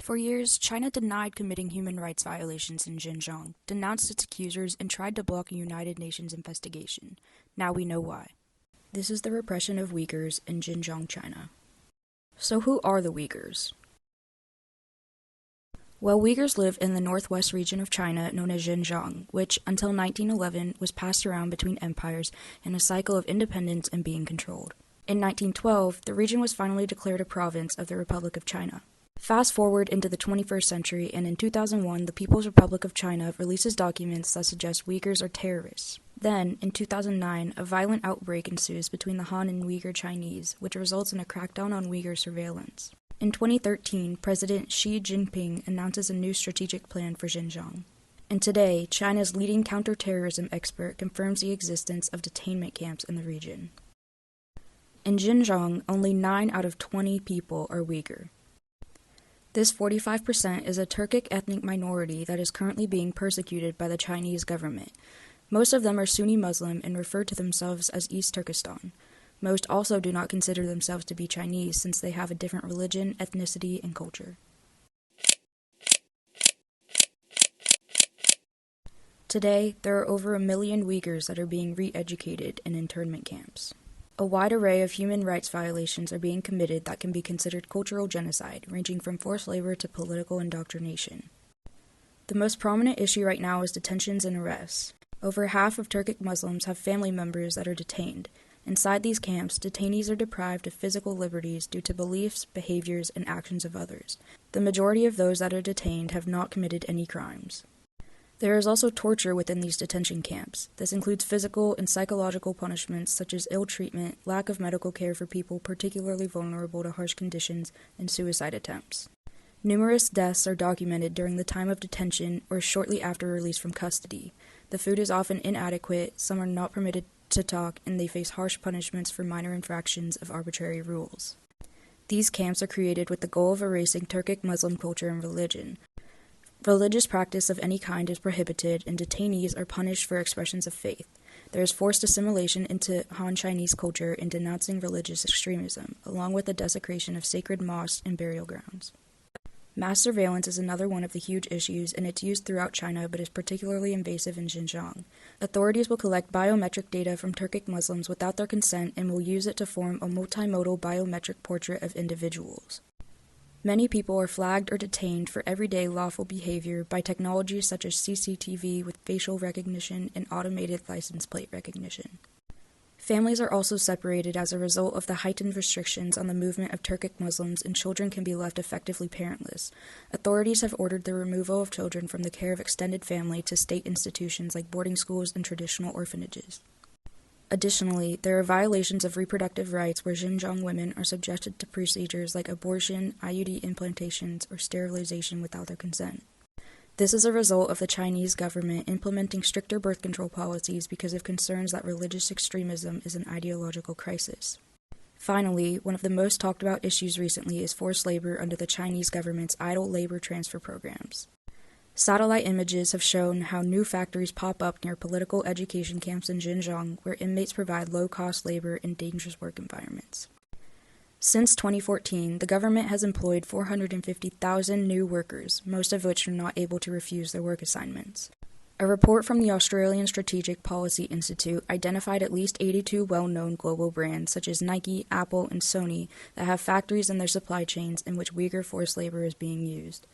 For years, China denied committing human rights violations in Xinjiang, denounced its accusers, and tried to block a United Nations investigation. Now we know why. This is the repression of Uyghurs in Xinjiang, China. So who are the Uyghurs? Well, Uyghurs live in the northwest region of China known as Xinjiang, which, until 1911, was passed around between empires in a cycle of independence and being controlled. In 1912, the region was finally declared a province of the Republic of China. Fast forward into the 21st century, and in 2001, the People's Republic of China releases documents that suggest Uyghurs are terrorists. Then, in 2009, a violent outbreak ensues between the Han and Uyghur Chinese, which results in a crackdown on Uyghur surveillance. In 2013, President Xi Jinping announces a new strategic plan for Xinjiang. And today, China's leading counterterrorism expert confirms the existence of detainment camps in the region. In Xinjiang, only 9 out of 20 people are Uyghur. This 45% is a Turkic ethnic minority that is currently being persecuted by the Chinese government. Most of them are Sunni Muslim and refer to themselves as East Turkestan. Most also do not consider themselves to be Chinese since they have a different religion, ethnicity, and culture. Today, there are over 1 million Uyghurs that are being re-educated in internment camps. A wide array of human rights violations are being committed that can be considered cultural genocide, ranging from forced labor to political indoctrination. The most prominent issue right now is detentions and arrests. Over half of Turkic Muslims have family members that are detained. Inside these camps, detainees are deprived of physical liberties due to beliefs, behaviors, and actions of others. The majority of those that are detained have not committed any crimes. There is also torture within these detention camps. This includes physical and psychological punishments such as ill treatment, lack of medical care for people particularly vulnerable to harsh conditions, and suicide attempts. Numerous deaths are documented during the time of detention or shortly after release from custody. The food is often inadequate, some are not permitted to talk, and they face harsh punishments for minor infractions of arbitrary rules. These camps are created with the goal of erasing Turkic Muslim culture and religion. Religious practice of any kind is prohibited, and detainees are punished for expressions of faith. There is forced assimilation into Han Chinese culture and denouncing religious extremism, along with the desecration of sacred mosques and burial grounds. Mass surveillance is another one of the huge issues, and it's used throughout China but is particularly invasive in Xinjiang. Authorities will collect biometric data from Turkic Muslims without their consent and will use it to form a multimodal biometric portrait of individuals. Many people are flagged or detained for everyday lawful behavior by technologies such as CCTV with facial recognition and automated license plate recognition. Families are also separated as a result of the heightened restrictions on the movement of Turkic Muslims, and children can be left effectively parentless. Authorities have ordered the removal of children from the care of extended family to state institutions like boarding schools and traditional orphanages. Additionally, there are violations of reproductive rights where Xinjiang women are subjected to procedures like abortion, IUD implantations, or sterilization without their consent. This is a result of the Chinese government implementing stricter birth control policies because of concerns that religious extremism is an ideological crisis. Finally, one of the most talked about issues recently is forced labor under the Chinese government's idle labor transfer programs. Satellite images have shown how new factories pop up near political education camps in Xinjiang where inmates provide low-cost labor in dangerous work environments. Since 2014, the government has employed 450,000 new workers, most of which are not able to refuse their work assignments. A report from the Australian Strategic Policy Institute identified at least 82 well-known global brands such as Nike, Apple, and Sony that have factories in their supply chains in which Uyghur forced labor is being used.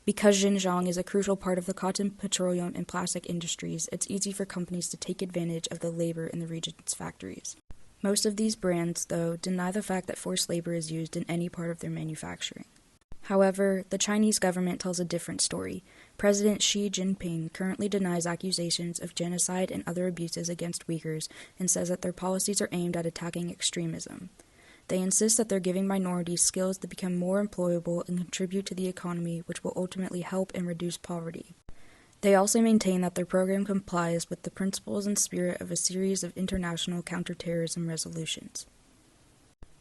Because Xinjiang is a crucial part of the cotton, petroleum, and plastic industries, it's easy for companies to take advantage of the labor in the region's factories. Most of these brands, though, deny the fact that forced labor is used in any part of their manufacturing. However, the Chinese government tells a different story. President Xi Jinping currently denies accusations of genocide and other abuses against Uyghurs and says that their policies are aimed at attacking extremism. They insist that they're giving minorities skills to become more employable and contribute to the economy, which will ultimately help and reduce poverty. They also maintain that their program complies with the principles and spirit of a series of international counterterrorism resolutions.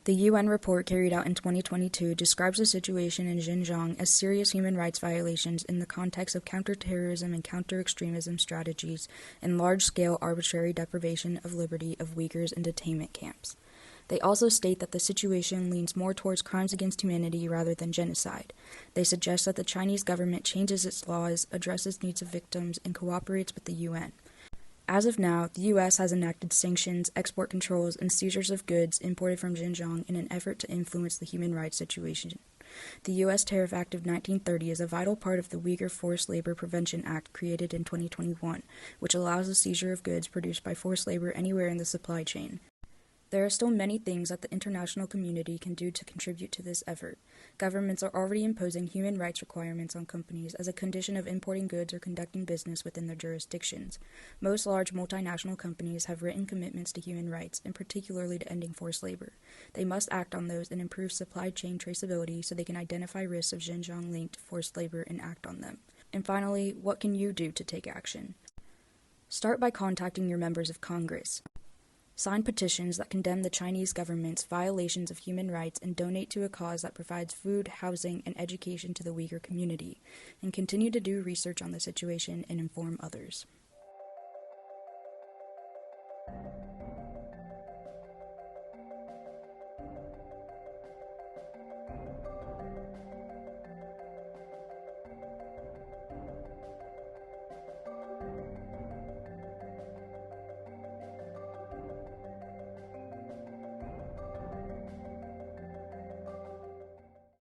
The UN report carried out in 2022 describes the situation in Xinjiang as serious human rights violations in the context of counterterrorism and counter-extremism strategies and large-scale arbitrary deprivation of liberty of Uyghurs in detainment camps. They also state that the situation leans more towards crimes against humanity rather than genocide. They suggest that the Chinese government changes its laws, addresses needs of victims, and cooperates with the UN. As of now, the U.S. has enacted sanctions, export controls, and seizures of goods imported from Xinjiang in an effort to influence the human rights situation. The U.S. Tariff Act of 1930 is a vital part of the Uyghur Forced Labor Prevention Act created in 2021, which allows the seizure of goods produced by forced labor anywhere in the supply chain. There are still many things that the international community can do to contribute to this effort. Governments are already imposing human rights requirements on companies as a condition of importing goods or conducting business within their jurisdictions. Most large multinational companies have written commitments to human rights, and particularly to ending forced labor. They must act on those and improve supply chain traceability so they can identify risks of Xinjiang-linked forced labor and act on them. And finally, what can you do to take action? Start by contacting your members of Congress. Sign petitions that condemn the Chinese government's violations of human rights and donate to a cause that provides food, housing, and education to the Uyghur community, and continue to do research on the situation and inform others.